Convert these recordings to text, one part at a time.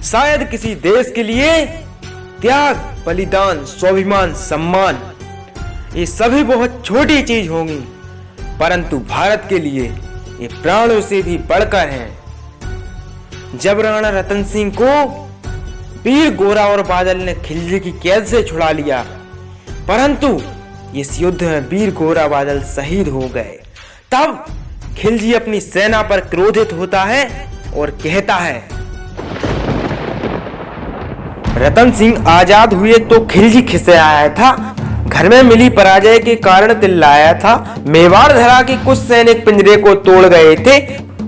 शायद किसी देश के लिए त्याग, बलिदान, स्वाभिमान, सम्मान ये सभी बहुत छोटी चीज होंगी, परंतु भारत के लिए ये प्राणों से भी बढ़कर हैं। जब राणा रतन सिंह को वीर गोरा और बादल ने खिलजी की कैद से छुड़ा लिया, परंतु इस युद्ध में वीर गोरा बादल शहीद हो गए, तब खिलजी अपनी सेना पर क्रोधित होता है और कहता है, रतन सिंह आजाद हुए तो खिलजी खिसियाया था, घर में मिली पराजय के कारण चिल्लाया था, मेवाड़ धरा के कुछ सैनिक पिंजरे को तोड़ गए थे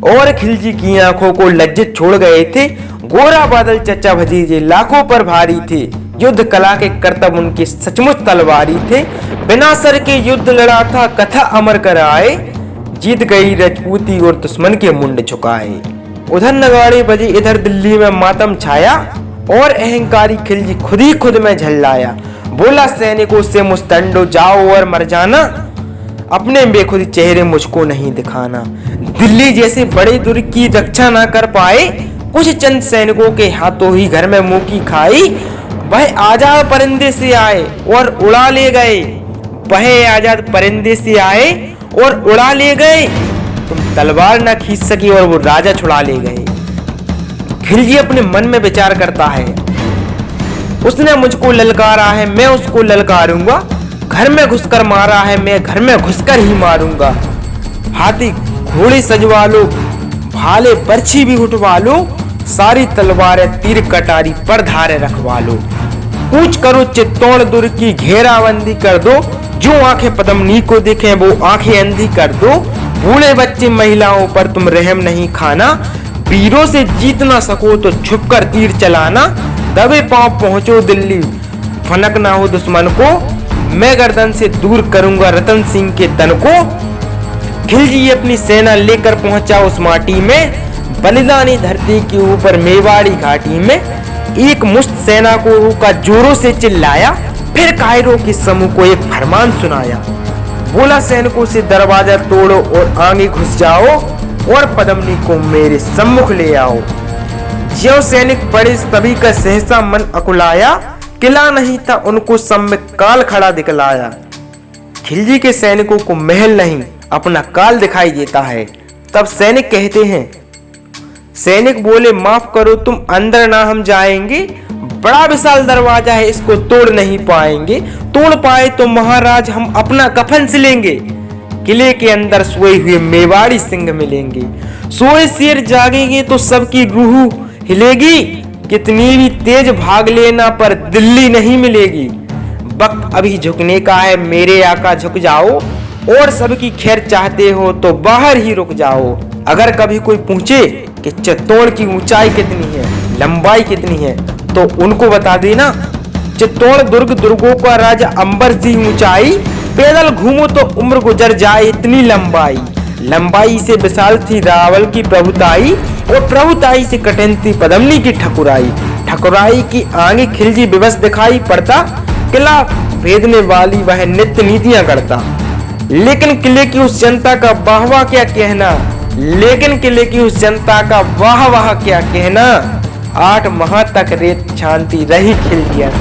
और खिलजी की आंखों को लज्जित छोड़ गए थे। गोरा बादल चचा भतीजे लाखों पर भारी थे, युद्ध कला के करतब उनके सचमुच तलवारी थे, बिना सर के युद्ध लड़ा था कथा अमर कराए, जीत गई राजपूती और दुश्मन के मुंड झुकाए। उधर नगाड़े बजे, इधर दिल्ली में मातम छाया और अहंकारी खिलजी खुद ही खुद में झल्लाया, बोला सैनिकों से मुस्तंडो जाओ और मर जाना, अपने बेखुद चेहरे मुझको नहीं दिखाना। दिल्ली जैसे बड़े दुर्ग की रक्षा ना कर पाए, कुछ चंद सैनिकों के हाथों ही घर में मुंह की खाई, वह आजाद परिंदे से आए और उड़ा ले गए, वह आजाद परिंदे से आए और उड़ा ले गए, तुम तलवार ना खींच सकी और वो राजा छुड़ा ले गए। खिलजी अपने मन में विचार करता है, उसने मुझको ललकारा है, मैं उसको ललकारूंगा, घर में घुसकर मारा है, मैं घर में घुसकर ही मारूंगा। हाथी घोड़े सजवा लो, भाले बर्छी भी उठवा लो, सारी तलवारें तीर कटारी पर धारे रखवा लो, कूच करो चित्तौड़ दुर्ग की घेराबंदी कर दो, जो आंखें पद्मिनी को देखें वो आंखें अंधी कर दो, बूढ़े बच्चे महिलाओं पर तुम रहम नहीं खाना, वीरों से जीत ना सको तो छुपकर तीर चलाना, दबे पांव पहुंचो दिल्ली, फनक ना हो दुश्मन को, मैं गर्दन से दूर करूंगा रतन सिंह के तन को। खिलजी अपनी सेना लेकर पहुंचा उस माटी में, बलिदानी धरती के ऊपर मेवाड़ी घाटी में, एक मुश्त सेना को रोका, जोरों से चिल्लाया, फिर कायरों के समूह को एक फरमान सुनाया, बोला सैनिकों से दरवाजा तोड़ो और आगे घुस जाओ और पद्मिनी को मेरे सम्मुख ले आओ। ज्यों सैनिक पड़े तभी का सहसा मन अकुलाया, किला नहीं था उनको सम्मुख काल खड़ा दिखलाया। खिलजी के सैनिकों को महल नहीं अपना काल दिखाई देता है। तब सैनिक कहते हैं, सैनिक बोले माफ करो तुम अंदर ना हम जाएंगे, बड़ा विशाल दरवाजा है इसको तोड़ नहीं पाएंगे, तोड़ पाए तो महाराज हम अपना कफन सिलेंगे, किले के अंदर सोए हुए मेवाड़ी सिंह मिलेंगे, सोए शेर जागेंगे तो सबकी रूह हिलेगी, कितनी भी तेज भाग लेना पर दिल्ली नहीं मिलेगी, वक्त अभी झुकने का है मेरे आका झुक जाओ, और सबकी खैर चाहते हो तो बाहर ही रुक जाओ। अगर कभी कोई पूछे कि चित्तौड़ की ऊंचाई कितनी है, लंबाई कितनी है, तो उनको बता देना, चित्तौड़ दुर्ग दुर्गों का राजा अंबर सी ऊंचाई, पैदल घूमो तो उम्र गुजर जाए इतनी लंबाई, लंबाई से विशाल थी रावल की प्रभुताई, और प्रभुताई से कठिन थी पद्मिनी की ठकुराई, ठकुराई की आगे खिलजी विवश दिखाई पड़ता, किला भेदने वाली वह नित्य नीतियां करता। लेकिन किले की उस जनता का वाह वाह क्या कहना, लेकिन किले की उस जनता का वाह वाह क्या कहना, 8 माह तक रेत छानती रही खिलजियां।